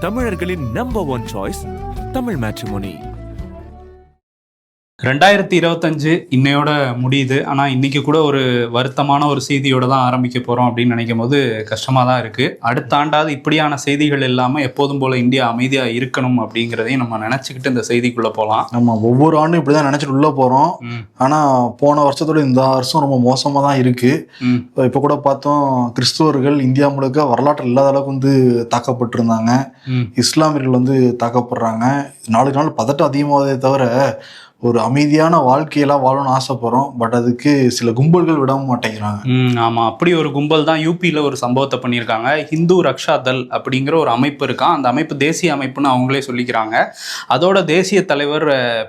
தமிழர்களின் number one choice Tamil matrimony. 2025 இன்னையோட முடியுது. ஆனால் இன்னைக்கு கூட ஒரு வருத்தமான ஒரு செய்தியோட தான் ஆரம்பிக்க போகிறோம் அப்படின்னு நினைக்கும் போது கஷ்டமாக தான் இருக்குது. அடுத்த ஆண்டாவது இப்படியான செய்திகள் இல்லாமல் எப்போதும் போல் இந்தியா அமைதியாக இருக்கணும் அப்படிங்கிறதையும் நம்ம நினச்சிக்கிட்டு இந்த செய்திக்குள்ளே போகலாம். நம்ம ஒவ்வொரு ஆண்டும் இப்படி தான் நினச்சிட்டு உள்ளே போகிறோம். ஆனால் போன வருஷத்தோட இந்த வருஷம் ரொம்ப மோசமாக தான் இருக்குது. இப்போ கூட பார்த்தோம், கிறிஸ்துவர்கள் இந்தியா முழுக்க வரலாற்றில் இல்லாத அளவுக்கு வந்து தாக்கப்பட்டிருந்தாங்க. இஸ்லாமியர்கள் வந்து தாக்கப்படுறாங்க. நாளுக்கு நாள் பதட்டம் அதிகமாகதே தவிர ஒரு அமைதியான வாழ்க்கையெல்லாம் வாழணும்னு ஆசைப்படுறோம். பட் அதுக்கு சில கும்பல்கள் விட மாட்டேங்கிறாங்க. ஆமாம், அப்படி ஒரு கும்பல் தான் யூபியில் ஒரு சம்பவத்தை பண்ணியிருக்காங்க. ஹிந்து ரக்ஷா தல் அப்படிங்கிற ஒரு அமைப்பு இருக்கான். அந்த அமைப்பு தேசிய அமைப்புன்னு அவங்களே சொல்லிக்கிறாங்க. அதோட தேசிய தலைவர்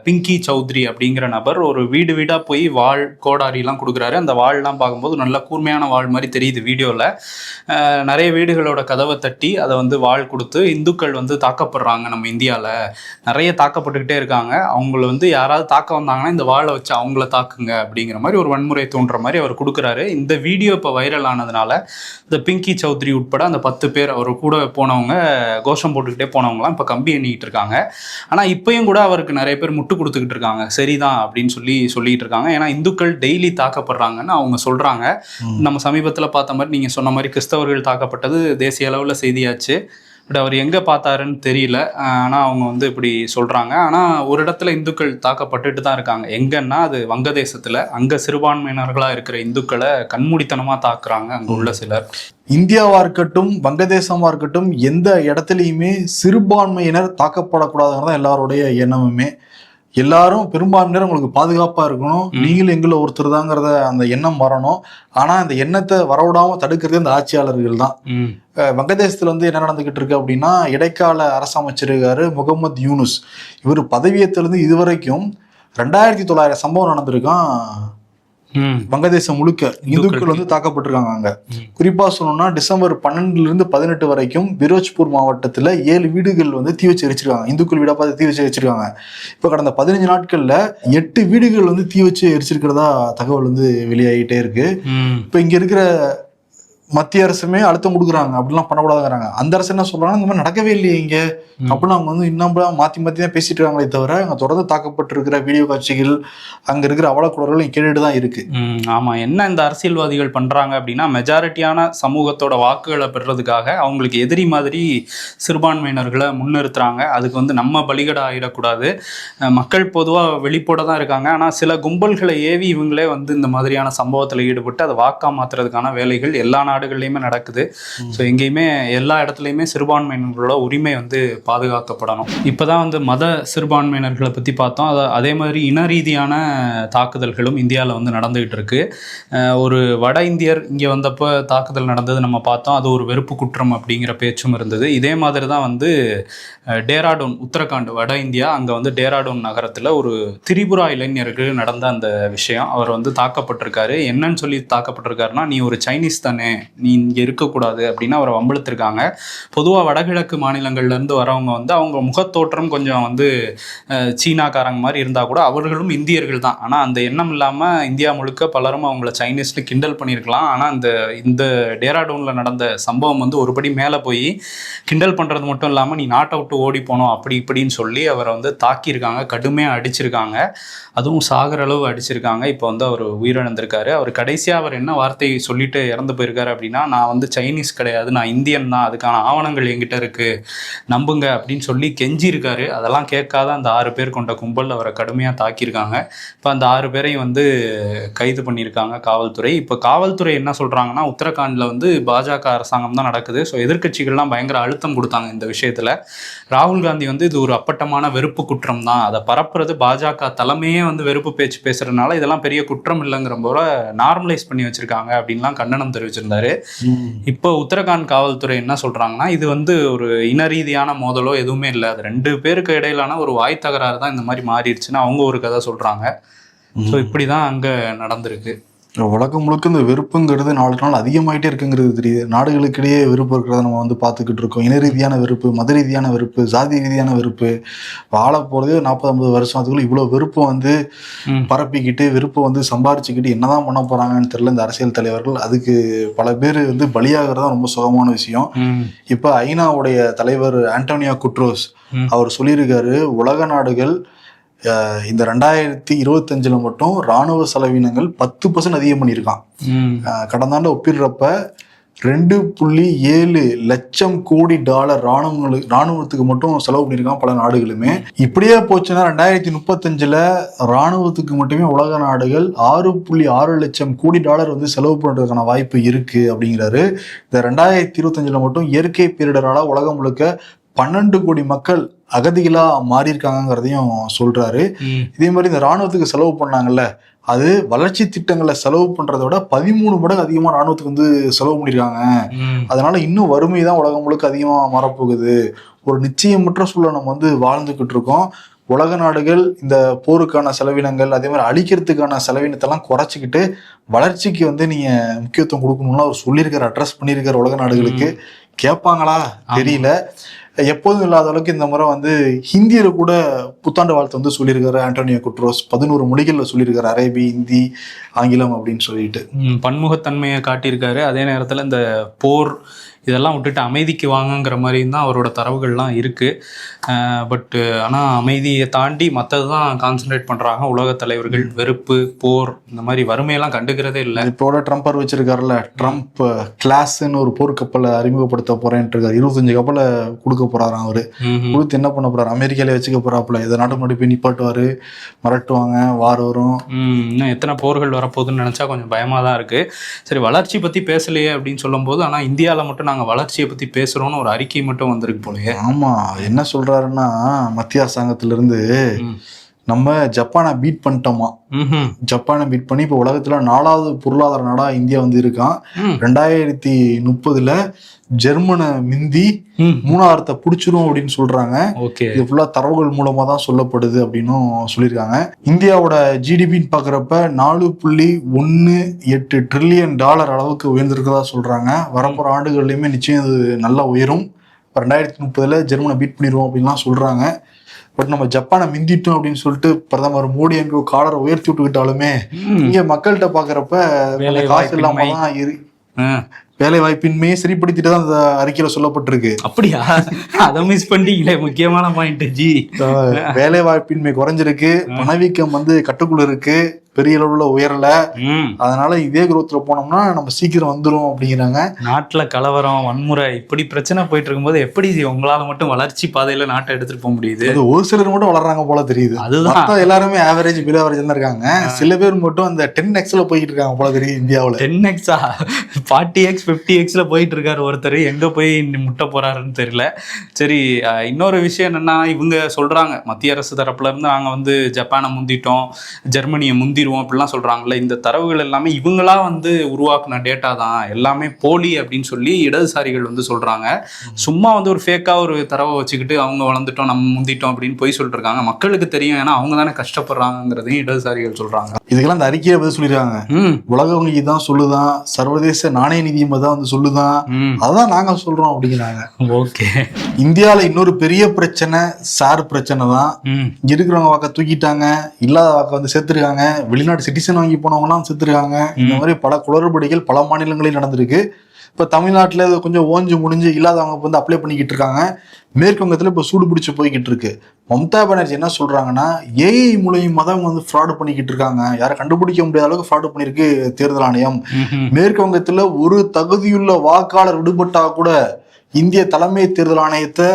பிங்கி சௌத்ரி அப்படிங்கிற நபர் ஒரு வீடு வீடாக போய் வாள் கோடாரிலாம் கொடுக்குறாரு. அந்த வாள்லாம் பார்க்கும்போது நல்ல கூர்மையான வாள் மாதிரி தெரியுது வீடியோவில். நிறைய வீடுகளோட கதவை தட்டி அதை வந்து வாள் கொடுத்து இந்துக்கள் வந்து தாக்கப்படுறாங்க. நம்ம இந்தியாவில் நிறைய தாக்கப்பட்டுக்கிட்டே இருக்காங்க. அவங்கள வந்து யாராவது தாக்க வந்தாங்கன்னா இந்த வாழை வச்சு அவங்கள தாக்குங்க அப்படிங்கிற மாதிரி ஒரு வன்முறை தோன்ற மாதிரி அவர் கொடுக்குறாரு. இந்த வீடியோ இப்போ வைரல் ஆனதுனால இந்த பிங்கி சௌத்ரி உட்பட அந்த 10 பேர் அவர் கூட போனவங்க, கோஷம் போட்டுக்கிட்டே போனவங்களாம் இப்போ கம்பி எண்ணிக்கிட்டு இருக்காங்க. ஆனால் இப்பயும் கூட அவருக்கு நிறைய பேர் முட்டு கொடுத்துக்கிட்டு இருக்காங்க. சரிதான் அப்படின்னு சொல்லிட்டு இருக்காங்க. ஏன்னா இந்துக்கள் டெய்லி தாக்கப்படுறாங்கன்னு அவங்க சொல்றாங்க. நம்ம சமீபத்தில் பார்த்த மாதிரி நீங்கள் சொன்ன மாதிரி கிறிஸ்தவர்கள் தாக்கப்பட்டது தேசிய அளவில் செய்தியாச்சு. பட் அவர் எங்கே பார்த்தாருன்னு தெரியல. ஆனால் அவங்க வந்து இப்படி சொல்கிறாங்க. ஆனால் ஒரு இடத்துல இந்துக்கள் தாக்கப்பட்டுட்டு தான் இருக்காங்க. எங்கன்னா அது வங்கதேசத்தில். அங்கே சிறுபான்மையினர்களாக இருக்கிற இந்துக்களை கண்மூடித்தனமாக தாக்குறாங்க அங்கே உள்ள சிலர். இந்தியாவாக இருக்கட்டும், வங்கதேசமாக இருக்கட்டும், எந்த இடத்துலையுமே சிறுபான்மையினர் தாக்கப்படக்கூடாதுங்கிறது தான் எல்லாருடைய எண்ணமுமே. எல்லாரும் பெரும்பான்மையினர் உங்களுக்கு பாதுகாப்பாக இருக்கணும், நீங்களும் எங்களை ஒருத்தர் தாங்கிறத அந்த எண்ணம் வரணும். ஆனால் அந்த எண்ணத்தை வரவிடாமல் தடுக்கிறதே அந்த ஆட்சியாளர்கள் தான். வங்கதேசத்தில் வந்து என்ன நடந்துகிட்டு இருக்கு அப்படின்னா, இடைக்கால அரசு அமைச்சர் இருக்காரு முகமது யூனுஸ். இவர் பதவியேற்றிலிருந்து இதுவரைக்கும் 2900 சம்பவம் நடந்திருக்கான். வங்கதேசம் முழுக்க இந்துக்கள் வந்து தாக்கப்பட்டிருக்காங்க. அங்க குறிப்பா சொல்லணும்னா டிசம்பர் 12 - 18 வரைக்கும் பிரோஜ்பூர் மாவட்டத்துல 7 வீடுகள் வந்து தீ வச்சு எரிச்சிருக்காங்க. இந்துக்கள் வீடா பார்த்து தீ வச்சு எரிச்சிருக்காங்க. இப்ப கடந்த 15 நாட்கள்ல 8 வீடுகள் வந்து தீ வச்சு எரிச்சிருக்கிறதா தகவல் வந்து வெளியாகிட்டே இருக்கு. இப்ப இங்க இருக்கிற மத்திய அரசுமே அழுத்தம் கொடுக்குறாங்க, அப்படிலாம் பண்ணக்கூடாதுங்கிறாங்க. அந்த அரசு என்ன சொல்றாங்க, இந்த மாதிரி நடக்கவே இல்லையே இங்க அப்படிலாம் அவங்க வந்து இன்னும் மாத்தி தான் பேசிட்டு இருக்காங்களே தவிர அங்க தொடர்ந்து தாக்கப்பட்டு இருக்கிற வீடியோ காட்சிகள், அங்க இருக்கிற அவலக்குறர்கள் கேட்டுட்டு தான் இருக்கு. ஆமா, என்ன இந்த அரசியல்வாதிகள் பண்றாங்க அப்படின்னா, மெஜாரிட்டியான சமூகத்தோட வாக்குகளை பெறுறதுக்காக அவங்களுக்கு எதிரி மாதிரி சிறுபான்மையினர்களை முன்னிறுத்துறாங்க. அதுக்கு வந்து நம்ம பலிகடை ஆயிடக்கூடாது. மக்கள் பொதுவாக வெளிப்போட தான் இருக்காங்க. ஆனால் சில கும்பல்களை ஏவி இவங்களே வந்து இந்த மாதிரியான சம்பவத்தில் ஈடுபட்டு அதை வாக்கா மாத்துறதுக்கான வேலைகள் எல்லா நாடுகள்லையுமே நடக்குது. ஸோ எங்கேயுமே எல்லா இடத்துலையுமே சிறுபான்மையினர்களோட உரிமை வந்து பாதுகாக்கப்படணும். இப்போதான் வந்து மத சிறுபான்மையினர்களை பற்றி பார்த்தோம். அதே மாதிரி இன ரீதியான தாக்குதல்களும் இந்தியாவில் வந்து நடந்துகிட்டு இருக்கு. ஒரு வட இந்தியர் இங்கே வந்தப்போ தாக்குதல் நடந்தது நம்ம பார்த்தோம். அது ஒரு வெறுப்பு குற்றம் அப்படிங்கிற பேச்சும் இருந்தது. இதே மாதிரி தான் வந்து டேராடூன், உத்தரகாண்ட், வட இந்தியா, அங்கே வந்து டேராடூன் நகரத்தில் ஒரு திரிபுரா இளைஞருக்கு நடந்த அந்த விஷயம். அவர் வந்து தாக்கப்பட்டிருக்காரு. என்னன்னு சொல்லி தாக்கப்பட்டிருக்காருன்னா, நீ ஒரு சைனீஸ் தானே, நீ இங்கே இருக்கக்கூடாது அப்படின்னு அவரை வம்பிழுத்திருக்காங்க. பொதுவாக வடகிழக்கு மாநிலங்கள்லேருந்து வரவங்க வந்து அவங்க முகத்தோற்றம் கொஞ்சம் வந்து சீனாக்காரங்க மாதிரி இருந்தால் கூட அவர்களும் இந்தியர்கள் தான். ஆனால் அந்த எண்ணம் இல்லாமல் இந்தியா முழுக்க பலரும் அவங்கள சைனீஸ்னு கிண்டல் பண்ணியிருக்கலாம். ஆனால் இந்த டேராடூனில் நடந்த சம்பவம் வந்து ஒருபடி மேலே போய் கிண்டல் பண்ணுறது மட்டும் இல்லாமல் நீ நாட்டை விட்டு ஓடி போனோம் அப்படி இப்படின்னு சொல்லி அவரை வந்து தாக்கியிருக்காங்க, கடுமையாக அடிச்சிருக்காங்க. அதுவும் சாகிற அளவு அடிச்சிருக்காங்க. இப்போ வந்து அவர் உயிரிழந்திருக்காரு. அவர் கடைசியாக அவர் என்ன வார்த்தை சொல்லிட்டு இறந்து போயிருக்காரு அப்படின்னா, நான் வந்து சைனீஸ் கிடையாது, நான் இந்தியன் தான், அதுக்கான ஆவணங்கள் என்கிட்ட இருக்கு, நம்புங்க அப்படின்னு சொல்லி கெஞ்சிருக்காரு. அதெல்லாம் கேட்காத அந்த 6 பேர் கொண்ட கும்பல் அவரை கடுமையாக தாக்கியிருக்காங்க. இப்போ அந்த 6 பேரையும் வந்து கைது பண்ணியிருக்காங்க காவல்துறை. இப்போ காவல்துறை என்ன சொல்கிறாங்கன்னா, உத்தரகாண்டில் வந்து பாஜக அரசாங்கம் தான் நடக்குது. ஸோ எதிர்க்கட்சிகள்லாம் பயங்கர அழுத்தம் கொடுத்தாங்க இந்த விஷயத்தில். ராகுல் காந்தி வந்து இது ஒரு அப்பட்டமான வெறுப்பு குற்றம் தான், அதை பரப்புறது பாஜக தலைமையே வந்து வெறுப்பு பேச்சு பேசுறதுனால இதெல்லாம் பெரிய குற்றம் இல்லைங்கிற போல நார்மலைஸ் பண்ணி வச்சிருக்காங்க அப்படின்லாம் கண்டனம் தெரிவிச்சிருந்தாரு. இப்போ உத்தரகாண்ட் காவல்துறை என்ன சொல்றாங்கன்னா, இது வந்து ஒரு இன ரீதியான மோதலோ எதுவுமே இல்லை, அது 2 பேருக்கு இடையிலான ஒரு வாய் தகராறு தான் இந்த மாதிரி மாறிடுச்சுன்னு அவங்க ஒரு கதை சொல்றாங்க. ஸோ இப்படிதான் அங்க நடந்திருக்கு. உலகம் முழுக்க இந்த வெறுப்புங்கிறது நாளுக்கு நாள் அதிகமாயிட்டே இருக்குங்கிறது தெரியுது. நாடுகளுக்கிடையே வெறுப்பு இருக்கிறத நம்ம வந்து பார்த்துக்கிட்டு இருக்கோம். இன ரீதியான வெறுப்பு, மத ரீதியான வெறுப்பு, ஜாதி ரீதியான வெறுப்பு. வாழ போறதே 40-50 வருஷம், அதுக்குள்ள இவ்வளவு வெறுப்பை வந்து பரப்பிக்கிட்டு வெறுப்பை வந்து சம்பாரிச்சுக்கிட்டு என்னதான் பண்ண போறாங்கன்னு தெரியல இந்த அரசியல் தலைவர்கள். அதுக்கு பல பேர் வந்து பலியாகிறதா ரொம்ப சுகமான விஷயம். இப்ப ஐநாவுடைய தலைவர் ஆண்டோனியோ குட்ரோஸ் அவர் சொல்லியிருக்காரு, உலக நாடுகள் இந்த 2025 மட்டும் ராணுவ செலவினங்கள் 10% அதிகம் பண்ணியிருக்கான். கடந்த ஆண்டு ஒப்பிடுறப்ப $2.7 லட்சம் கோடி ராணுவத்துக்கு மட்டும் செலவு பண்ணியிருக்கான் பல நாடுகளுமே. இப்படியே போச்சுன்னா 2035 ராணுவத்துக்கு மட்டுமே உலக நாடுகள் $6.6 லட்சம் கோடி வந்து செலவு பண்றதுக்கான வாய்ப்பு இருக்கு அப்படிங்கிறாரு. இந்த 2025 மட்டும் இயற்கை பேரிடரால உலகம் முழுக்க 12 கோடி மக்கள் அகதிகளா மாறி இருக்காங்கிறதையும் சொல்றாரு. இதே மாதிரி இந்த ராணுவத்துக்கு செலவு பண்ணாங்கல்ல, அது வளர்ச்சி திட்டங்களை செலவு பண்றதை விட 13 மடங்கு அதிகமா ராணுவத்துக்கு வந்து செலவு பண்ணிருக்காங்க. அதனால இன்னும் வறுமை தான் உலகம் முழுக்க அதிகமா மாறப்போகுது. ஒரு நிச்சயமற்ற சூழலை நம்ம வந்து வாழ்ந்துகிட்டு இருக்கோம். உலக நாடுகள் இந்த போருக்கான செலவினங்கள், அதே மாதிரி அழிக்கிறதுக்கான செலவினத்தை எல்லாம் குறைச்சிக்கிட்டு வளர்ச்சிக்கு வந்து நீங்க முக்கியத்துவம் கொடுக்கணும்னு அவர் சொல்லியிருக்காரு, அட்ரஸ் பண்ணியிருக்காரு உலக நாடுகளுக்கு. கேட்பாங்களா தெரியல. எப்போதும் இல்லாத அளவுக்கு இந்த முறை வந்து ஹிந்தியில கூட புத்தாண்டு வாழ்த்து வந்து சொல்லியிருக்காரு ஆண்டோனியோ குட்ரோஸ். 11 மொழிகள்ல சொல்லியிருக்காரு, அரேபி, ஹிந்தி, ஆங்கிலம் அப்படின்னு சொல்லிட்டு பன்முகத்தன்மையை காட்டியிருக்காரு. அதே நேரத்தில் இந்த போர் இதெல்லாம் விட்டுட்டு அமைதிக்கு வாங்கங்கிற மாதிரியும் தான் அவரோட தரவுகள்லாம் இருக்குது. பட் ஆனால் அமைதியை தாண்டி மற்றது தான் கான்சன்ட்ரேட் பண்ணுறாங்க உலக தலைவர்கள். வெறுப்பு, போர், இந்த மாதிரி வறுமையெல்லாம் கண்டுக்கிறதே இல்லை. இப்போட ட்ரம்ப் வச்சிருக்காருல்ல, ட்ரம்ப் கிளாஸ்ன்னு ஒரு போர்க்கப்பலை அறிமுகப்படுத்த போறேன்ட்டு இருக்காரு. 25 கப்பலை கொடுக்க போறாராம் அவரு. கொடுத்து என்ன பண்ண போறாரு, அமெரிக்காலே வச்சுக்க போறாப்புல. இதை நாட்டு முன்னாடி போய் நிப்பாட்டுவாரு, மிரட்டுவாங்க, வார் வரும். இன்னும் எத்தனை போர்கள் வரப்போகுதுன்னு நினைச்சா கொஞ்சம் பயமா தான் இருக்கு. சரி, வளர்ச்சி பத்தி பேசலையே அப்படின்னு சொல்லும் போது, ஆனா இந்தியாவில மட்டும் நாங்க வளர்ச்சியை பத்தி பேசுறோம்னு ஒரு அறிக்கை மட்டும் வந்திருக்கு போலயே. ஆமா, என்ன சொல்றாருன்னா மத்திய அரசாங்கத்துல இருந்து நம்ம ஜப்பானை பீட் பண்ணிட்டோமா. ஜப்பானை பீட் பண்ணி இப்ப உலகத்துல 4வது பொருளாதார நாடா இந்தியா வந்து இருக்கான். 2030 ஜெர்மனை மிந்தி 3வது பிடிச்சிரும் அப்படின்னு சொல்றாங்க. இது ஃபுல்லா தரவுகள் மூலமா தான் சொல்லப்படுது அப்படின்னும் சொல்லியிருக்காங்க. இந்தியாவோட ஜிடிபின்னு பாக்குறப்ப $4.18 ட்ரில்லியன் அளவுக்கு உயர்ந்திருக்கதா சொல்றாங்க. வரப்போற ஆண்டுகள்லயுமே நிச்சயம் இது நல்லா உயரும். 2030 ஜெர்மனை பீட் பண்ணிடுவோம் அப்படின்லாம் சொல்றாங்க. பட் நம்ம ஜப்பானை மிந்திட்டோம் அப்படின்னு சொல்லிட்டு பிரதமர் மோடி என்கிற காலரை உயர்த்தி விட்டுக்கிட்டாலுமே இங்க மக்கள்கிட்ட பாக்குறப்ப காசு இல்லாம தான் வேலை வாய்ப்பின்மையை சரிப்படுத்திட்டு தான் அந்த அறிக்கையில சொல்லப்பட்டிருக்கு. அப்படியா? அதை மிஸ் பண்ணிட்டீங்களே, முக்கியமான பாயிண்ட் ஜி. வேலை வாய்ப்பின்மை குறைஞ்சிருக்கு, பணவீக்கம் வந்து கட்டுக்குள்ள இருக்கு, பெரிய அளவுல உயரல. அதனால இதே குரோத்ல போனோம்னா நம்ம சீக்கிரம் வந்துரும் அப்படிங்கிறாங்க. நாட்டுல கலவரம், வன்முறை, இப்படி பிரச்சனை போயிட்டு இருக்கும்போது எப்படி உங்களால மட்டும் வளர்ச்சி பாதையில நாட்டை எடுத்துட்டு போக முடியுது? அது ஒரு சிலர் மட்டும் வளர்றாங்க போல தெரியுது. அதுதான் எல்லாருமே ஆவரேஜ் பிலோ ஆவரேஜ் தான் இருக்காங்க. சில பேர் மட்டும் அந்த 10x போயிட்டு இருக்காங்க போல தெரியுது. இந்தியாவில 10x 40x 50x போயிட்டு இருக்காரு ஒருத்தர். எங்க போய் முட்ட போறாருன்னு தெரியல. சரி, இன்னொரு விஷயம் என்னன்னா, இவங்க சொல்றாங்க மத்திய அரசு தரப்புல இருந்து நாங்க வந்து ஜப்பானை முந்திட்டோம், ஜெர்மனியை முந்திடுவோம் அப்படிலாம் சொல்றாங்கல்ல. இந்த தரவுகள் எல்லாமே இவங்களா வந்து உருவாக்குன டேட்டா தான், எல்லாமே போலி அப்படின்னு சொல்லி இடதுசாரிகள் வந்து சொல்றாங்க. சும்மா வந்து ஒரு ஃபேக்கா ஒரு தரவை வச்சுக்கிட்டு அவங்க வளர்ந்துட்டோம், நம்ம முந்திட்டோம் அப்படின்னு போய் சொல்லிட்டு இருக்காங்க. மக்களுக்கு தெரியும், ஏன்னா அவங்க தானே கஷ்டப்படுறாங்கிறதையும் இடதுசாரிகள் சொல்றாங்க. இதுக்கெல்லாம் அந்த அறிக்கையை பதில் சொல்லிடுறாங்க. உலக வங்கி தான் சொல்லுதான், சர்வதேச நாணய நிதியம் தான் வந்து சொல்லுதான், அதான் நாங்க சொல்றோம் அப்படிங்கிறாங்க. ஓகே, இந்தியாவில இன்னொரு பெரிய பிரச்சனை சார் பிரச்சனை தான். இருக்கிறவங்க வாக்க தூக்கிட்டாங்க, இல்லாத வாக்க வந்து சேர்த்துருக்காங்க, வெளிநாட்டு சிட்டிசன் வாங்கி போனவங்க எல்லாம் சேர்த்துருக்காங்க. இந்த மாதிரி பல குளறுபடிகள் பல மாநிலங்களில் நடந்திருக்கு. இப்ப தமிழ்நாட்டுல கொஞ்சம் ஓஞ்சு முடிஞ்சு இல்லாதவங்க வந்து அப்ளை பண்ணிக்கிட்டு இருக்காங்க. மேற்கு வங்கத்துல இப்ப சூடு பிடிச்சு போய்கிட்டு இருக்கு. மம்தா பானர்ஜி என்ன சொல்றாங்கன்னா, ஏஐ மூலியமா தான் வந்து ஃப்ராடு பண்ணிக்கிட்டு இருக்காங்க, யாரை கண்டுபிடிக்க முடியாத அளவுக்கு ஃப்ராடு பண்ணிருக்கு தேர்தல் ஆணையம். மேற்கு வங்கத்துல ஒரு தகுதியுள்ள வாக்காளர் விடுபட்டா கூட இந்திய தலைமை தேர்தல் ஆணையத்தை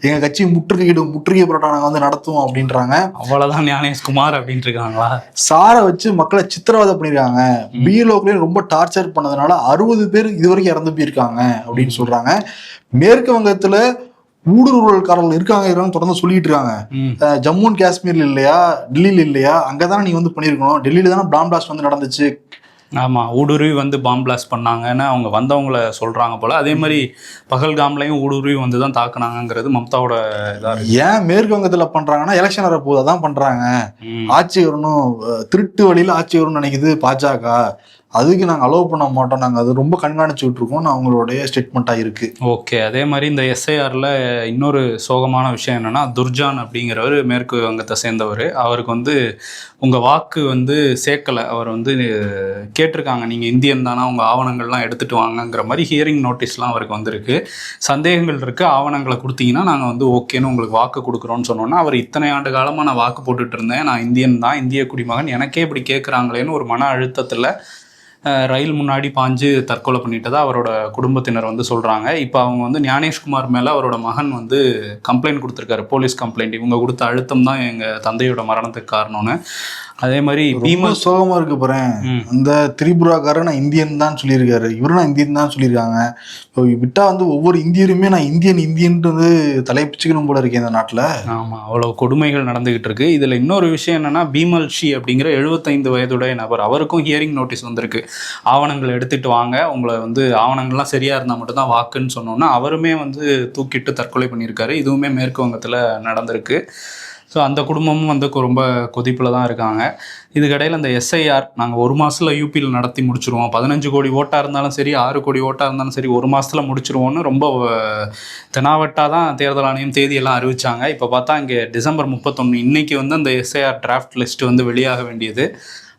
எங்க கட்சி முற்றுகை போராட்டம் நாங்க வந்து நடத்துவோம் அப்படின்றாங்க. அவ்வளவுதான் ஞானேஷ்குமார் அப்படின்னு இருக்காங்களா? சாரை வச்சு மக்களை சித்திரவதை பண்ணிருக்காங்க. பிஎல்ஓக்களே ரொம்ப டார்ச்சர் பண்ணதுனால 60 பேர் இதுவரைக்கும் இறந்து போயிருக்காங்க அப்படின்னு சொல்றாங்க. மேற்கு வங்கத்துல ஊடுருவல்காரர்கள் இருக்காங்க தொடர்ந்து சொல்லிட்டு இருக்காங்க. ஜம்மு அண்ட் காஷ்மீர்ல இல்லையா, டெல்லியில இல்லையா, அங்கதானே நீ வந்து பண்ணிருக்கணும், டெல்லியில தானே பாம் பிளாஸ்ட் வந்து நடந்துச்சு, ஆமாம், ஊடுருவி வந்து பாம் பிளாஸ்ட் பண்ணாங்கன்னு அவங்க வந்தவங்கள சொல்கிறாங்க போல். அதே மாதிரி பகல்காம்லையும் ஊடுருவி வந்து தான் தாக்குனாங்கிறது மம்தாவோட இதாக இருக்குது. ஏன் மேற்கு வங்கத்தில் பண்ணுறாங்கன்னா எலெக்ஷன் வரப்போது அதான் பண்ணுறாங்க. ஆட்சி வரணும், திருட்டு வழியில் ஆட்சி வரும்னு நினைக்குது பாஜக. அதுக்கு நாங்கள் அலோவ் பண்ண மாட்டோம், நாங்கள் அது ரொம்ப கண்காணிச்சுட்டு இருக்கோம் அவங்களுடைய ஸ்டேட்மெண்ட்டாக இருக்கு. ஓகே. அதே மாதிரி இந்த எஸ்ஐஆரில் இன்னொரு சோகமான விஷயம் என்னென்னா, துர்ஜான் அப்படிங்கிறவர் மேற்கு வங்கத்தை சேர்ந்தவர். அவருக்கு வந்து உங்கள் வாக்கு வந்து சேர்க்கலை, அவர் வந்து கேட்டிருக்காங்க நீங்கள் இந்தியன் தானே, உங்கள் ஆவணங்கள்லாம் எடுத்துகிட்டு வாங்கங்கிற மாதிரி ஹியரிங் நோட்டீஸ்லாம் அவருக்கு வந்திருக்கு. சந்தேகங்கள் இருக்குது, ஆவணங்களை கொடுத்தீங்கன்னா நாங்கள் வந்து ஓகேன்னு உங்களுக்கு வாக்கு கொடுக்குறோன்னு சொன்னோன்னா, அவர் இத்தனை ஆண்டு காலமாக நான் வாக்கு போட்டுட்டு இருந்தேன், நான் இந்தியன் தான், இந்திய குடிமகன், எனக்கே இப்படி கேட்குறாங்களேன்னு ஒரு மன அழுத்தத்தில் ரயில் முன்னாடி பாஞ்சு தற்கொலை பண்ணிட்டதா அவரோட குடும்பத்தினர் வந்து சொல்கிறாங்க. இப்போ அவங்க வந்து ஞானேஷ்குமார் மேலே அவரோட மகன் வந்து கம்ப்ளைண்ட் கொடுத்துருக்காரு, போலீஸ் கம்ப்ளைண்ட். இவங்க கொடுத்த அழுத்தம் தான் எங்கள் தந்தையோட மரணத்துக்கு காரணம்னு. அதே மாதிரி பீமல் சோகமாக இருக்கு போகிறேன். அந்த திரிபுராக்காரர் நான் இந்தியன் தான் சொல்லியிருக்காரு, இவரும் நான் இந்தியன் தான் சொல்லியிருக்காங்க. இப்போ விட்டா வந்து ஒவ்வொரு இந்தியருமே நான் இந்தியன்ட்டு வந்து தலைப்பிச்சுக்கணும் போல இருக்கேன் இந்த நாட்டில். ஆமாம், அவ்வளோ கொடுமைகள் நடந்துகிட்டு இருக்கு. இதில் இன்னொரு விஷயம் என்னன்னா, பீமல் ஷி அப்படிங்கிற 75 வயதுடைய நபர், அவருக்கும் ஹியரிங் நோட்டீஸ் வந்திருக்கு. ஆவணங்களை எடுத்துகிட்டு வாங்க, உங்களை வந்து ஆவணங்கள்லாம் சரியாக இருந்தால் மட்டும்தான் வாக்குன்னு சொன்னோன்னா அவருமே வந்து தூக்கிட்டு தற்கொலை பண்ணியிருக்காரு. இதுவுமே மேற்கு வங்கத்தில் நடந்திருக்கு. ஸோ அந்த குடும்பமும் வந்து ரொம்ப கொதிப்பில் தான் இருக்காங்க. இதுக்கடையில் அந்த எஸ்ஐஆர் நாங்கள் 1 மாதத்தில் யூபியில் நடத்தி முடிச்சிருவோம், 15 கோடி ஓட்டாக இருந்தாலும் சரி, 6 கோடி ஓட்டாக இருந்தாலும் சரி, 1 மாதத்தில் முடிச்சிருவோன்னு ரொம்ப தெனாவட்டாக தான் தேர்தல் ஆணையம் தேதியெல்லாம் அறிவித்தாங்க. இப்போ பார்த்தா இங்கே டிசம்பர் 31 இன்றைக்கி வந்து அந்த எஸ்ஐஆர் டிராஃப்ட் லிஸ்ட்டு வந்து வெளியாக வேண்டியது.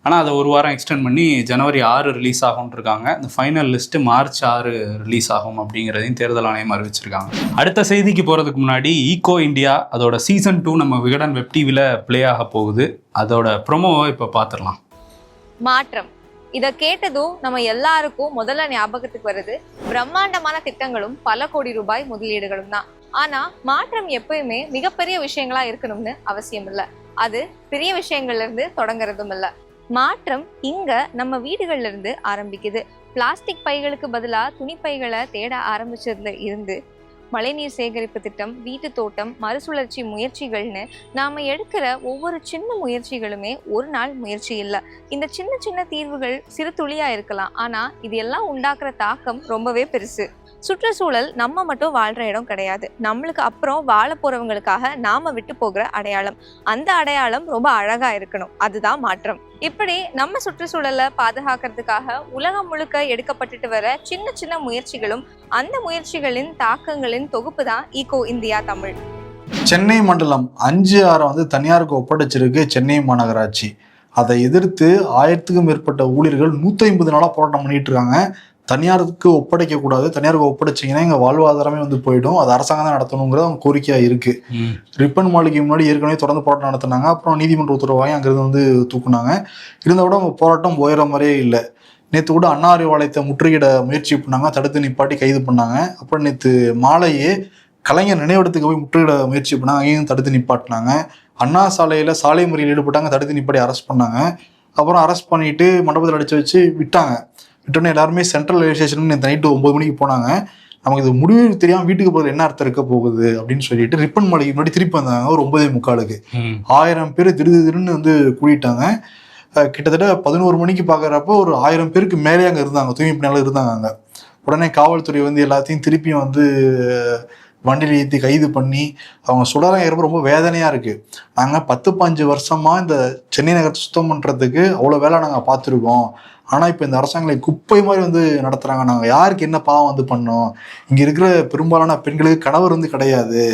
ஆனால் அதை 1 வாரம் எக்ஸ்டெண்ட் பண்ணி ஜனவரி 6 ரிலீஸ் ஆகும்னு இருக்காங்க. இந்த ஃபைனல் லிஸ்ட்டு மார்ச் 6 ரிலீஸ் ஆகும் அப்படிங்கிறதையும் தேர்தல் ஆணையம் அறிவிச்சிருக்காங்க. அடுத்த செய்திக்கு போகிறதுக்கு முன்னாடி ஈகோ இந்தியா அதோட சீசன் 2 நம்ம விகடன் வெப் டிவியில் ப்ளே ஆக போகுது. அதோட ப்ரொமோவை இப்போ பார்த்துடலாம். மாற்றம், இதை கேட்டதும் நம்ம எல்லாருக்கும் முதல்ல ஞாபகத்துக்கு வருது பிரம்மாண்டமான திட்டங்களும் பல கோடி ரூபாய் முதலீடுகளும் தான். ஆனா மாற்றம் எப்பயுமே மிகப்பெரிய விஷயங்களா இருக்கணும்னு அவசியம் இல்லை, அது பெரிய விஷயங்கள்ல இருந்து தொடங்குறதும் இல்லை. மாற்றம் இங்க நம்ம வீடுகள்ல இருந்து ஆரம்பிக்குது. பிளாஸ்டிக் பைகளுக்கு பதிலா துணி பைகளை தேட ஆரம்பிச்சதுல இருந்து மழைநீர் சேகரிப்பு திட்டம், வீட்டு தோட்டம், மறுசுழற்சி முயற்சிகள்னு நாம எடுக்கிற ஒவ்வொரு சின்ன முயற்சிகளுமே ஒரு நாள் முயற்சி இல்லை. இந்த சின்ன சின்ன தீர்வுகள் சிறு துளியா இருக்கலாம், ஆனா இது எல்லாம் உண்டாக்குற தாக்கம் ரொம்பவே பெருசு. சுற்றுச்சூழல் நம்ம மட்டும் வாழ்ற இடம் கிடையாது, நம்மளுக்கு அப்புறம் வாழ போறவங்களுக்காக நாம விட்டு போகிற அடையாளம். அந்த அடையாளம் ரொம்ப அழகா இருக்கணும், அதுதான் மாற்றம். இப்படி நம்ம சுற்றுச்சூழலை பாதுகாக்கிறதுக்காக உலகம் முழுக்க எடுக்கப்பட்டுட்டு வர சின்ன சின்ன முயற்சிகளும் அந்த முயற்சிகளின் தாக்கங்களின் தொகுப்பு தான் ஈகோ இந்தியா தமிழ். சென்னை மண்டலம் 5/6 வந்து தனியாருக்கு ஒப்படைச்சிருக்கு சென்னை மாநகராட்சி. அதை எதிர்த்து 1000க்கும் மேற்பட்ட ஊழியர்கள் 150 நாளா போராட்டம் பண்ணிட்டு இருக்காங்க. தனியாருக்கு ஒப்படைக்க கூடாது, தனியாருக்கு ஒப்படைச்சிங்கன்னா எங்க வாழ்வாதாரமே வந்து போயிடும், அது அரசாங்கம் தான் நடத்தணுங்கிறது அவங்க கோரிக்கையா இருக்கு. ரிப்பன் மாளிகை முன்னாடி ஏற்கனவே தொடர்ந்து போராட்டம் நடத்தினாங்க, அப்புறம் நீதிமன்ற உத்தரவாகி அங்கிருந்து வந்து தூக்குனாங்க. இருந்தால் கூட அவங்க போராட்டம் போயிடுற மாதிரியே இல்லை. நேற்று கூட அண்ணா அறிவாலயத்தை முற்றுகையிட முயற்சி பண்ணாங்க, தடுத்து நிப்பாட்டி கைது பண்ணாங்க. அப்புறம் நேற்று மாலையே கலைஞர் நினைவிடத்துக்கு போய் முற்றுகையிட முயற்சி பண்ணாங்க, அங்கேயும் தடுத்து நிப்பாட்டினாங்க. அண்ணா சாலையில் சாலை முறையில் ஈடுபட்டாங்க, தடுத்து நிப்பாட்டி அரெஸ்ட் பண்ணாங்க. அப்புறம் அரெஸ்ட் பண்ணிட்டு மண்டபத்தில் அடிச்சு வச்சு விட்டாங்க. விட்டோன்னே எல்லாருமே சென்ட்ரல் ரயில்வே ஸ்டேஷன் நேற்று நைட்டு 9 மணிக்கு போனாங்க. நமக்கு இது முடிவு தெரியாமல் வீட்டுக்கு போகிறது என்ன அர்த்தம் இருக்க போகுது அப்படின்னு சொல்லிட்டு ரிப்பன் மாளிகை முன்னாடி திருப்பி வந்தாங்க. ஒரு 9:45 1000 பேர் திடீர்னு வந்து கூட்டிட்டாங்க. கிட்டத்தட்ட 11 மணிக்கு பார்க்குறப்போ ஒரு 1000 பேருக்கு மேலே அங்கே இருந்தாங்க, தூய்மை பணியாளர் இருந்தாங்க அங்கே. உடனே காவல்துறை வந்து எல்லாத்தையும் திருப்பியும் வந்து வண்டியில் ஏற்றி கைது பண்ணி அவங்க சுடறாங்கிறப்ப ரொம்ப வேதனையாக இருக்குது. நாங்கள் 10-15 வருஷமாக இந்த சென்னை நகரத்தை சுத்தம் பண்ணுறதுக்கு அவ்வளோ வேலை நாங்கள் பார்த்துருக்கோம். ஆனால் இப்போ இந்த அரசாங்கங்களை குப்பை மாதிரி வந்து நடத்துகிறாங்க. நாங்கள் யாருக்கு என்ன பாவம் வந்து பண்ணோம்? இங்கே இருக்கிற பெரும்பாலான பெண்களுக்கு கணவர் வந்து கிடையாது,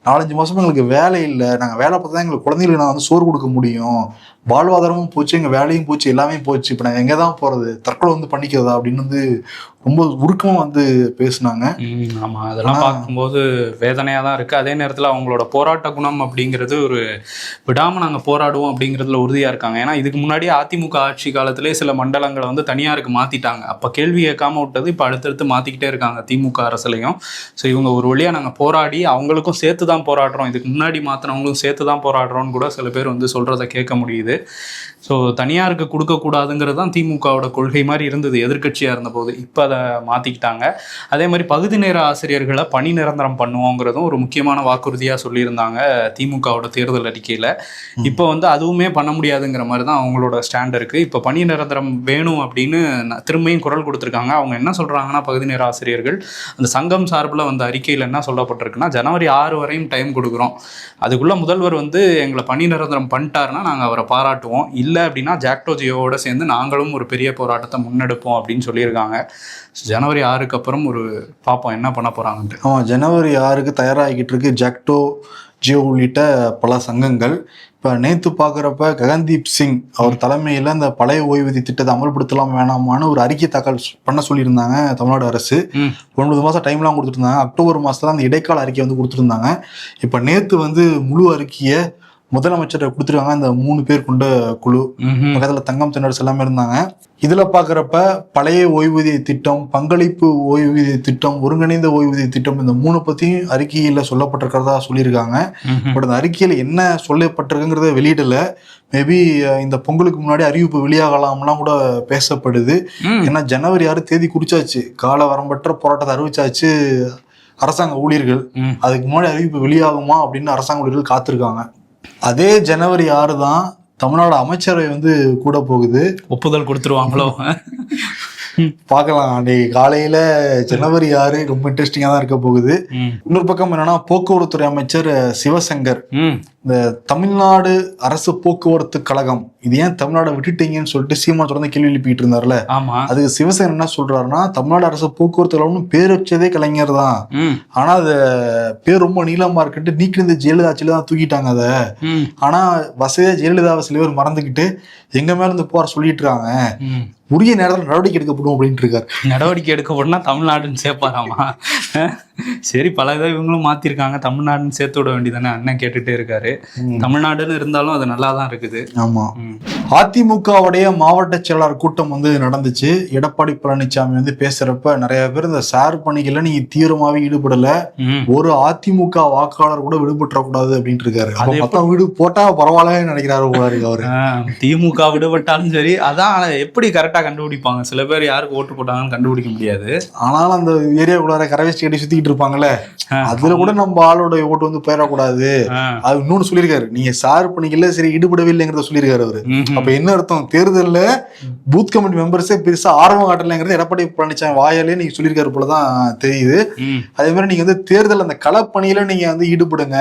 4-5 மாதமாக எங்களுக்கு வேலை இல்லை, நாங்கள் வேலை பார்த்தா தான் எங்களுக்கு குழந்தைங்களுக்கு நான் வந்து சோறு கொடுக்க முடியும், வாழ்வாதாரமும் போச்சு, எங்கள் வேலையும் போச்சு, எல்லாமே போச்சு, இப்போ நாங்கள் எங்கே தான் போகிறது, தற்கொலை வந்து பண்ணிக்கிறதா அப்படின்னு வந்து ரொம்ப உருக்கமாக வந்து பேசுனாங்க. ஆமாம், அதெல்லாம் பார்க்கும்போது வேதனையாக தான் இருக்குது. அதே நேரத்தில் அவங்களோட போராட்ட குணம் அப்படிங்கிறது ஒரு விடாமல் நாங்கள் போராடுவோம் அப்படிங்கிறதுல உறுதியாக இருக்காங்க. ஏன்னா இதுக்கு முன்னாடி அதிமுக ஆட்சி காலத்திலே சில மண்டலங்களை வந்து தனியாருக்கு மாற்றிட்டாங்க. அப்போ கேள்வி கேட்காம விட்டது இப்போ அடுத்தடுத்து மாற்றிக்கிட்டே இருக்காங்க திமுக அரசுலையும். ஸோ இவங்க ஒரு வழியாக நாங்கள் போராடி அவங்களுக்கும் சேர்த்து தான் போராடுறோம், இதுக்கு முன்னாடி மாற்றினவங்களும் சேர்த்து தான் போராடுறோன்னு கூட சில பேர் வந்து சொல்கிறத கேட்க முடியுது. இது. ஸோ தனியாருக்கு கொடுக்கக்கூடாதுங்கிறது தான் திமுகவோட கொள்கை மாதிரி இருந்தது எதிர்க்கட்சியாக இருந்தபோது. இப்போ அதை மாற்றிக்கிட்டாங்க. அதே மாதிரி பகுதி நேர ஆசிரியர்களை பணி நிரந்தரம் பண்ணுவோங்கிறதும் ஒரு முக்கியமான வாக்குறுதியாக சொல்லியிருந்தாங்க திமுகவோட தேர்தல் அறிக்கையில். இப்போ வந்து அதுவுமே பண்ண முடியாதுங்கிற மாதிரி தான் அவங்களோட ஸ்டாண்ட் இருக்குது. இப்போ பணி நிரந்தரம் வேணும் அப்படின்னு திரும்பியும் குரல் கொடுத்துருக்காங்க. அவங்க என்ன சொல்கிறாங்கன்னா, பகுதி நேர ஆசிரியர்கள் அந்த சங்கம் சார்பில் வந்த அறிக்கையில் என்ன சொல்லப்பட்டிருக்குன்னா, ஜனவரி 6 வரையும் டைம் கொடுக்குறோம், அதுக்குள்ளே முதல்வர் வந்து எங்களை பணி நிரந்தரம் பண்ணிட்டாருன்னா நாங்கள் அவரை பாராட்டுவோம், இல்லை அப்படின்னா ஜாக்டோ ஜியோவோட சேர்ந்து நாங்களும் ஒரு பெரிய போராட்டத்தை முன்னெடுப்போம் அப்படின்னு சொல்லியிருக்காங்க. ஜனவரி 6க்கு அப்புறம் ஒரு பார்ப்போம் என்ன பண்ண போகிறாங்கன்ட்டு. ஆமாம், ஜனவரி 6க்கு தயாராகிக்கிட்டு இருக்கு ஜாக்டோ ஜியோ உள்ளிட்ட பல சங்கங்கள். இப்போ நேற்று பார்க்குறப்ப ககன்தீப் சிங் அவர் தலைமையில் இந்த பழைய ஓய்வூதிய திட்டத்தை அமல்படுத்தலாம் வேணாமான்னு ஒரு அறிக்கை தாக்கல் பண்ண சொல்லியிருந்தாங்க தமிழ்நாடு அரசு. 9 மாதம் டைம்லாம் கொடுத்துருந்தாங்க. அக்டோபர் மாதத்துல அந்த இடைக்கால அறிக்கை வந்து கொடுத்துருந்தாங்க. இப்போ நேற்று வந்து முழு அறிக்கையை முதலமைச்சரை கொடுத்துருக்காங்க. இந்த 3 பேர் கொண்ட குழு, பக்கத்தில் தங்கம் தென்னரசு எல்லாமே இருந்தாங்க. இதுல பாக்குறப்ப பழைய ஓய்வூதிய திட்டம், பங்களிப்பு ஓய்வூதிய திட்டம், ஒருங்கிணைந்த ஓய்வூதிய திட்டம், இந்த 3 பத்தியும் அறிக்கையில சொல்லப்பட்டிருக்கிறதா சொல்லியிருக்காங்க. பட் அந்த அறிக்கையில என்ன சொல்லப்பட்டிருக்குங்கிறத வெளியிடல. மேபி இந்த பொங்கலுக்கு முன்னாடி அறிவிப்பு வெளியாகலாம்லாம் கூட பேசப்படுது. ஏன்னா ஜனவரி 6 தேதி குறிச்சாச்சு, கால வரம்பற்ற போராட்டத்தை அறிவிச்சாச்சு அரசாங்க ஊழியர்கள். அதுக்கு முன்னாடி அறிவிப்பு வெளியாகுமா அப்படின்னு அரசாங்க ஊழியர்கள் காத்திருக்காங்க. அதே ஜனவரி 6 தான் தமிழ்நாடு அமைச்சரவை வந்து கூட போகுது. ஒப்புதல் கொடுத்துருவாங்களோ பார்க்கலாம். அன்றைக்கு காலையில ஜனவரி 6 ரொம்ப இன்ட்ரெஸ்டிங்கா தான் இருக்க போகுது. இன்னொரு பக்கம் என்னன்னா, போக்குவரத்துறை அமைச்சர் சிவசங்கர் இந்த தமிழ்நாடு அரசு போக்குவரத்து கழகம் இது ஏன் தமிழ்நாடு விட்டுட்டீங்கன்னு சொல்லிட்டு சீமா தொடர்ந்து கேள்வி எழுப்பிட்டு இருந்தாருல. அதுக்கு சிவசங்கர் என்ன சொல்றாருன்னா, தமிழ்நாடு அரசு போக்குவரத்து கழகம்னு பேர் வச்சதே கலைஞர் தான், ஆனா அது பேர் ரொம்ப நீளமா இருக்குன்ட்டு நீக்கிருந்த ஜெயலலிதா ஆட்சியில தான் தூக்கிட்டாங்க அதை. ஆனா வசதியா ஜெயலலிதாவை சில பேர் மறந்துக்கிட்டு எங்க மேல இருந்து போற சொல்லிட்டு இருக்காங்க, உரிய நேரத்தில் நடவடிக்கை எடுக்கப்படும் அப்படின்ட்டு இருக்காரு. நடவடிக்கை எடுக்கப்படும்னா தமிழ்நாடுன்னு சேர்ப்பாராமா? சரி, பல இதை இவங்களும் மாத்திருக்காங்க, தமிழ்நாடுன்னு சேர்த்து விட வேண்டியதானே அண்ணன் கேட்டுட்டே இருக்காரு. தமிழ்நாடுன்னு இருந்தாலும் அது நல்லா தான் இருக்குது. ஆமா, அதிமுகவுடைய மாவட்ட செயலாளர் கூட்டம் வந்து நடந்துச்சு. எடப்பாடி பழனிசாமி வந்து பேசுறப்ப நிறைய பேர் இந்த சார் பணிகள்ல நீங்க தீவிரமாவே ஈடுபடல, ஒரு அதிமுக வாக்காளர் கூட விடுபட்டுற கூடாது அப்படின்ட்டு இருக்காரு. மொத்தம் வீடு போட்டா பரவாயில்லன்னு நினைக்கிறாரு அவரு. திமுக விடுபட்டாலும் சரி, அதான் எப்படி கரெக்டா கண்டுபிடிப்பாங்க. சில பேர் யாருக்கு ஓட்டு போட்டாங்கன்னு கண்டுபிடிக்க முடியாது. ஆனாலும் அந்த ஏரியாக்குள்ளார கரவேஸ்டி கட்டி சுத்திக்கிட்டு இருப்பாங்கல்ல, அதுல கூட நம்ம ஆளோட ஓட்டு வந்து போயிடக்கூடாது. அது இன்னொன்னு சொல்லியிருக்காரு, நீங்க சார் பணிகள்ல சரி ஈடுபடவே இல்லைங்கிறத சொல்லியிருக்காரு அவரு. அப்ப என்ன அர்த்தம், தேர்தல்ல பூத் கமிட்டி மெம்பர்ஸே பெருசா ஆர்வம் காட்டலைங்கிறது எடப்பாடி பழனிசாமி வாயாலே நீங்க சொல்லியிருக்காரு போலதான் தெரியுது. அதே மாதிரி நீங்க வந்து தேர்தல் அந்த களப்பணியில நீங்க வந்து ஈடுபடுங்க,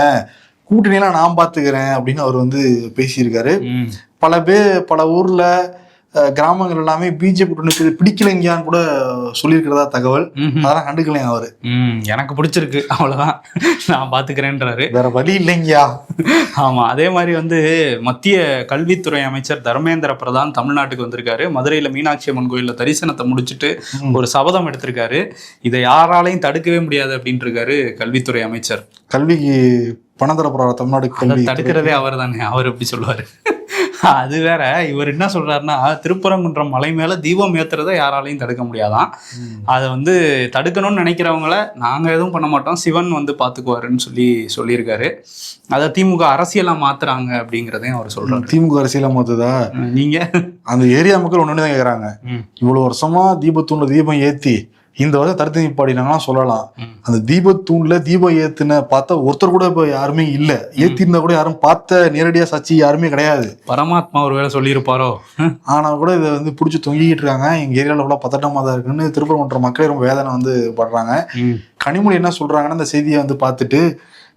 கூட்டணியெல்லாம் நான் பாத்துக்கிறேன் அப்படின்னு அவர் வந்து பேசியிருக்காரு. பல ஊர்ல கிராமங்கள் எல்லாமே பிஜேபி கூட்டணி பிடிக்கலைங்கன்னு கூட சொல்லியிருக்கிறதா தகவல். அதெல்லாம் கண்டுக்கலைங்க அவரு. எனக்கு பிடிச்சிருக்கு அவ்வளவுதான், நான் பாத்துக்கிறேன்றாரு, வேற வழி இல்லைங்கயா. ஆமா, அதே மாதிரி வந்து மத்திய கல்வித்துறை அமைச்சர் தர்மேந்திர பிரதான் தமிழ்நாட்டுக்கு வந்திருக்காரு. மதுரையில மீனாட்சி அம்மன் கோயில்ல தரிசனத்தை முடிச்சுட்டு ஒரு சபதம் எடுத்திருக்காரு. இதை யாராலையும் தடுக்கவே முடியாது அப்படின்ட்டு இருக்காரு கல்வித்துறை அமைச்சர். கல்விக்கு பணம் தரப்படுற தமிழ்நாடு கல்வி தடுக்கிறதே அவர் தானே, அவர் எப்படி சொல்லுவாரு. அது வேற. இவர் என்ன சொல்றாருன்னா, திருப்பரங்குன்றம் மலை மேல தீபம் ஏத்துறதை யாராலையும் தடுக்க முடியாதான், அதை வந்து தடுக்கணும்னு நினைக்கிறவங்கள நாங்க எதுவும் பண்ண மாட்டோம், சிவன் வந்து பாத்துக்குவாருன்னு சொல்லியிருக்காரு. அதை திமுக அரசியலா மாத்துறாங்க அப்படிங்கிறதையும் அவர் சொல்றாரு. திமுக அரசியலா மாத்துதா? நீங்க அந்த ஏரியா மக்கள் ஒண்ணுதான் கேக்குறாங்க, இவ்வளவு வருஷமா தீபத்தூண்ல தீபம் ஏத்தி இந்த வருஷம் தடுத்து நிப்பாடினாங்கன்னா சொல்லலாம். அந்த தீபத்தூண்ல தீபம் ஏத்துன பார்த்தா ஒருத்தர் கூட இப்ப யாருமே இல்ல, ஏத்திருந்தா கூட யாரும் பார்த்த நேரடியா சாட்சி யாருமே கிடையாது. பரமாத்மா ஒரு வேலை சொல்லியிருப்பாரோ. ஆனா கூட இதை வந்து பிடிச்சி தொங்கிக்கிட்டு இருக்காங்க. எங்க ஏரியால கூட பதட்டமா தான் இருக்குன்னு திருப்பரங்குன்றம் மக்களே ரொம்ப வேதனை வந்து படுறாங்க. கனிமொழி என்ன சொல்றாங்கன்னா, இந்த செய்தியை வந்து பார்த்துட்டு,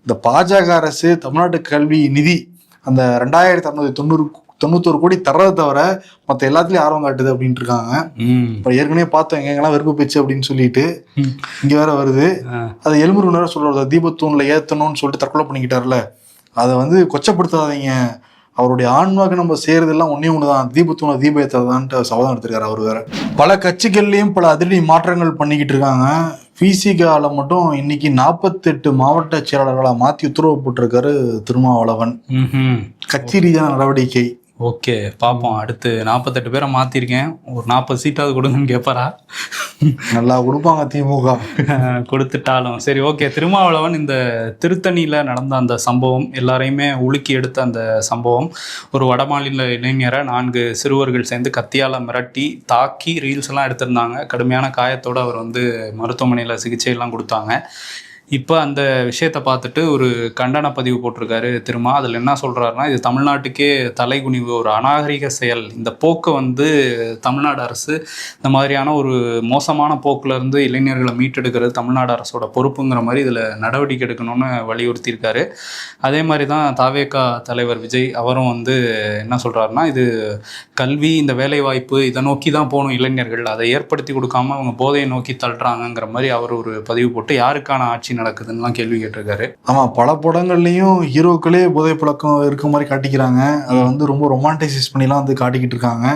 இந்த பாஜக அரசு தமிழ்நாட்டு கல்வி நிதி அந்த 2691 கோடி தர்றதை தவிர மற்ற எல்லாத்துலயும் ஆர்வம் காட்டுது அப்படின்ட்டு இருக்காங்க. இப்ப ஏற்கனவே பார்த்தோம் எங்கெல்லாம் வெறுப்பு போச்சு அப்படின்னு சொல்லிட்டு, இங்க வேற வருது. அது எலும்பூர் நேரம் சொல்றது, தீபத்தூண்ல ஏத்தணும்னு சொல்லிட்டு தற்கொலை பண்ணிக்கிட்டாருல, அதை வந்து கொச்சப்படுத்தாதீங்க, அவருடைய ஆன்மாக்கு நம்ம செய்யறதெல்லாம் ஒண்ணுதான், தீபத்தூண தீப ஏற்றதான்ட்டு சபதம் எடுத்திருக்காரு அவர் வேற. பல கட்சிகள்லயும் பல அதிரடி மாற்றங்கள் பண்ணிக்கிட்டு இருக்காங்க. பிசிகால மட்டும் இன்னைக்கு 48 மாவட்ட செயலாளர்களா மாத்தி உத்தரவு போட்டிருக்காரு திருமாவளவன். கட்சி ரீதியான நடவடிக்கை. ஓகே, பார்ப்போம். அடுத்து 48 பேரை மாற்றிருக்கேன், ஒரு 40 சீட்டாவது கொடுங்கன்னு கேட்பாரா? நல்லா கொடுப்பாங்க திமுக. கொடுத்துட்டாலும் சரி. ஓகே, திருமாவளவன் இந்த திருத்தணியில் நடந்த அந்த சம்பவம், எல்லாரையுமே உலுக்கி எடுத்த அந்த சம்பவம், ஒரு வடமாநில இளைஞரை 4 சிறுவர்கள் சேர்ந்து கத்தியால் மிரட்டி தாக்கி ரீல்ஸ் எல்லாம் எடுத்திருந்தாங்க. கடுமையான காயத்தோடு அவர் வந்து மருத்துவமனையில் சிகிச்சையெல்லாம் கொடுத்தாங்க. இப்போ அந்த விஷயத்தை பார்த்துட்டு ஒரு கண்டன பதிவு போட்டிருக்காரு திருமா. அதில் என்ன சொல்கிறாருன்னா, இது தமிழ்நாட்டுக்கே தலைகுனிவு, ஒரு அநாகரிக செயல். இந்த போக்கை வந்து தமிழ்நாடு அரசு, இந்த மாதிரியான ஒரு மோசமான போக்கிலேருந்து இளைஞர்களை மீட்டெடுக்கிறது தமிழ்நாடு அரசோட பொறுப்புங்கிற மாதிரி இதில் நடவடிக்கை எடுக்கணும்னு வலியுறுத்தியிருக்காரு. அதே மாதிரி தான் தாவேகா தலைவர் விஜய் அவரும் வந்து என்ன சொல்கிறாருன்னா, இது கல்வி, இந்த வேலைவாய்ப்பு, இதை நோக்கி தான் போகணும் இளைஞர்கள், அதை ஏற்படுத்தி கொடுக்காம அவங்க போதையை நோக்கி தள்ளுறாங்கிற மாதிரி அவர் ஒரு பதிவு போட்டு யாருக்கான ஆட்சி நடக்குதுன்னு கேள்வி கேட்டிருக்காரு. ஆமா, பல படங்கள்லயும் ஹீரோக்களே போதை பழக்கம் இருக்க மாதிரி காட்டிக்கிறாங்க. அதை வந்து ரொம்ப ரொமான்டைசைஸ் பண்ணிலாம் வந்து காட்டிக்கிட்டு இருக்காங்க.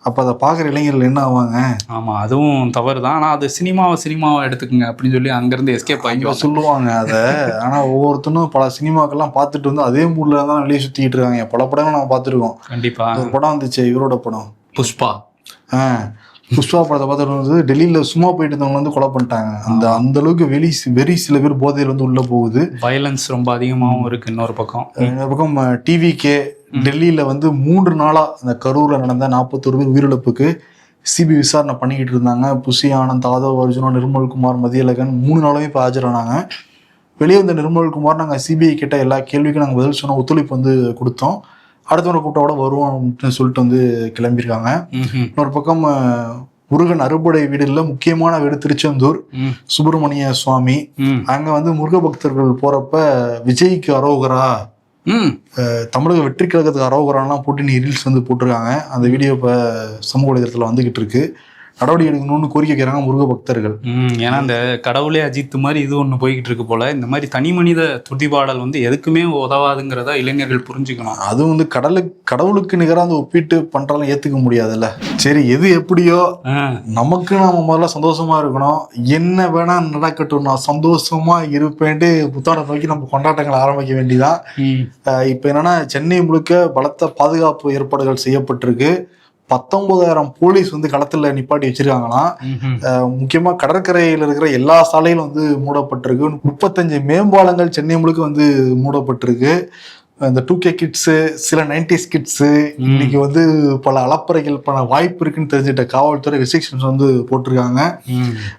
அப்ப அதை பாக்குற இளைஞர்கள் என்ன ஆவாங்க? ஆமா, அதுவும் தவறு தான். ஆனா அது சினிமாவை எடுத்துக்கங்க அப்படின்னு சொல்லி அங்கிருந்து எஸ்கேப் ஆகி சொல்லுவாங்க அதை. ஆனா ஒவ்வொருத்தனும் பல சினிமாக்கெல்லாம் பார்த்துட்டு வந்து அதே மூட்ல தான் வெளியே சுத்திட்டு இருக்காங்க. பல படங்கள் நம்ம பார்த்துருக்கோம். கண்டிப்பா. ஒரு படம் வந்துச்சு, இவரோட படம் புஷ்பா. புஷ்பா படத்தை பார்த்துட்டு வந்து டெல்லியில சும்மா போயிட்டு இருந்தவங்க வந்து கொலை பண்ணிட்டாங்க. அந்த அளவுக்கு வெறி சில பேர் போதையில் வந்து உள்ள போகுது. வயலன்ஸ் ரொம்ப அதிகமாகவும் இருக்கு. இன்னொரு பக்கம் டிவிகே டெல்லியில வந்து 3 நாளா அந்த கரூர்ல நடந்த 41 பேர் உயிரிழப்புக்கு சிபிஐ விசாரணை பண்ணிக்கிட்டு இருந்தாங்க. புசி ஆனந்த், ஆதவ் அர்ஜுனா, நிர்மல்குமார், மதியழகன் 3 நாளுமே இப்போ ஆஜரானாங்க. வெளியே வந்த நிர்மல்குமார், நாங்கள் சிபிஐ கிட்ட எல்லா கேள்விக்கும் நாங்கள் பதில் சொன்ன ஒத்துழைப்பு வந்து கொடுத்தோம், அடுத்த கூட்டோட வருவோம் அப்படின்னு சொல்லிட்டு வந்து கிளம்பியிருக்காங்க. இன்னொரு பக்கம் முருகன் அறுபடை வீடுல முக்கியமான வீடு திருச்செந்தூர் சுப்பிரமணிய சுவாமி. அங்க வந்து முருக பக்தர்கள் போறப்ப விஜய்க்கு அரோகரா, தமிழக வெற்றி கழகத்துக்கு அரோகரான்லாம் போட்டு நீ ரீல்ஸ் வந்து போட்டிருக்காங்க. அந்த வீடியோ இப்ப சமூக வலைதளத்துல வந்துகிட்டு இருக்கு. நடவடிக்கை எடுக்கணும்னு கோரிக்கை வைக்கிறாங்க முருக பக்தர்கள். ஏன்னா இந்த கடவுளே அஜித் மாதிரி இது ஒன்று போய்கிட்டு இருக்கு போல. இந்த மாதிரி தனி மனித துதிபாடல் வந்து எதுக்குமே உதவாதுங்கிறத இளைஞர்கள் புரிஞ்சுக்கணும். அதுவும் வந்து கடவுளுக்கு நிகராக அந்த ஒப்பிட்டு பண்றாலும் ஏத்துக்க முடியாதுல்ல. சரி, எது எப்படியோ நமக்கு நாம முதல்ல சந்தோஷமா இருக்கணும். என்ன வேணா நடக்கட்டும், நான் சந்தோஷமா இருப்பேன்ட்டு புத்தாண்டை நோக்கி நம்ம கொண்டாட்டங்களை ஆரம்பிக்க வேண்டியதான். இப்ப என்னன்னா, சென்னை முழுக்க பலத்த பாதுகாப்பு ஏற்பாடுகள் செய்யப்பட்டிருக்கு. 19,000 போலீஸ் வந்து களத்துல நிப்பாட்டி வச்சிருக்காங்களாம். முக்கியமா கடற்கரையில் இருக்கிற எல்லா சாலையிலும் வந்து மூடப்பட்டிருக்கு. 35 மேம்பாலங்கள் சென்னை முழுக்க வந்து மூடப்பட்டிருக்கு. இந்த 2K கிட்ஸு, சில 90s கிட்ஸு இன்னைக்கு வந்து பல அலப்பறைகள் பண்ண வாய்ப்பு இருக்குன்னு தெரிஞ்சுட்ட காவல்துறை ரெஸ்ட்ரிக்ஷன்ஸ் வந்து போட்டிருக்காங்க.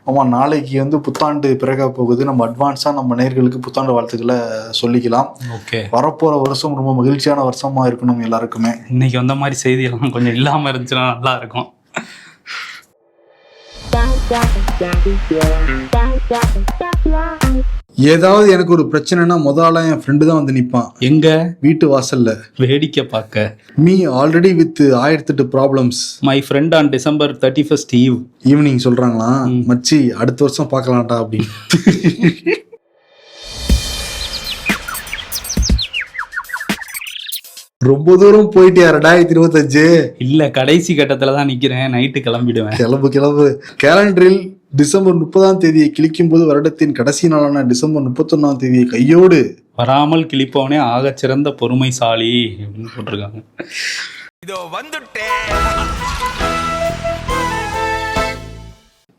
ஆமா, நாளைக்கு வந்து புத்தாண்டு பிறக்க போகுது. நம்ம அட்வான்ஸா நம்ம நேயர்களுக்கு புத்தாண்டு வாழ்த்துக்களை சொல்லிக்கலாம். வரப்போற வருஷம் ரொம்ப மகிழ்ச்சியான வருஷமா இருக்கணும் எல்லாருக்குமே. இன்னைக்கு வந்த மாதிரி செய்தியெல்லாம் கொஞ்சம் இல்லாம இருந்துச்சுன்னா நல்லா இருக்கும். ஏதாவது எனக்கு ஒரு பிரச்சனைனா முதல்ல என் ஃப்ரெண்டு தான் வந்து நிப்பான். எங்க வீட்டு வாசல்ல வேடிக்கை பார்க்க. Me already with 1008 problems. My friend on December 31st evening சொல்றாங்களா, மச்சி அடுத்த வருஷம் பார்க்கலாம்டா அப்படின்னு. ரொம்ப தூரம் போயிட்டியா 2025? இல்ல, கடைசி கட்டத்துலதான் நிக்கிறேன். நைட்டு கிளம்பிடுவேன். கிளம்பு. கேலண்டரில் டிசம்பர் 30ஆம் தேதியை கிழிக்கும் போது வருடத்தின் கடைசி நாளான டிசம்பர் 31ஆம் தேதியை கையோடு வராமல் கிழிப்பவனே ஆக சிறந்த பொறுமைசாலி அப்படின்னு போட்டிருக்காங்க. இதோ வந்துட்டேன்.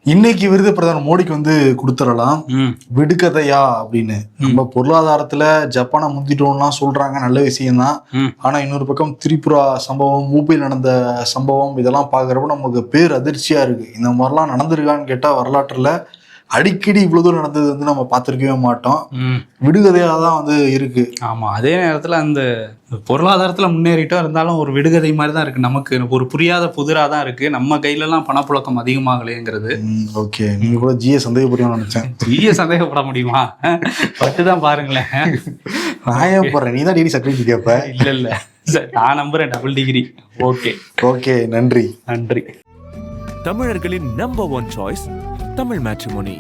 இன்னைக்கு விருது பிரதமர் மோடிக்கு வந்து கொடுத்துடலாம். விடுகதையா அப்படின்னு. நம்ம பொருளாதாரத்துல ஜப்பானை முந்திட்டோம்லாம் சொல்றாங்க, நல்ல விஷயம்தான். ஆனா இன்னொரு பக்கம் திரிபுரா சம்பவம், மூபியில் நடந்த சம்பவம், இதெல்லாம் பாக்குறப்ப நமக்கு பேர் அதிர்ச்சியா இருக்கு. இந்த மாதிரிலாம் நடந்திருக்கான்னு கேட்டா வரலாற்றுல அடிக்கடி இவ்வளவு தூரம் நடந்தது வந்து நம்ம பார்த்திருக்கவே மாட்டோம். விடுகதையா தான் வந்து இருக்கு. ஆமா, அதே நேரத்துல அந்த பொருளாதாரத்துல முன்னேறிட்டும் இருந்தாலும் ஒரு விடுகதை மாதிரி தான் இருக்கு. நமக்கு ஒரு புரியாத புதிரா தான் இருக்கு. நம்ம கையில எல்லாம் பணப்புழக்கம் அதிகமாகலைங்கிறது. ஓகே, நீங்க கூட ஜிஏ சந்தேகப்படியும் நினைச்சேன். ஜிஏ சந்தேகப்பட முடியுமா? பட்டுதான் பாருங்களேன். நான் ஏன் போறேன், நீ தான் டிகிரி சர்டிபிகேட் கேட்ப. இல்ல நான் நம்புறேன், டபுள் டிகிரி. ஓகே, நன்றி. தமிழர்களின் நம்பர் 1 சாய்ஸ் தமிழ் மேட்ரிமோனி.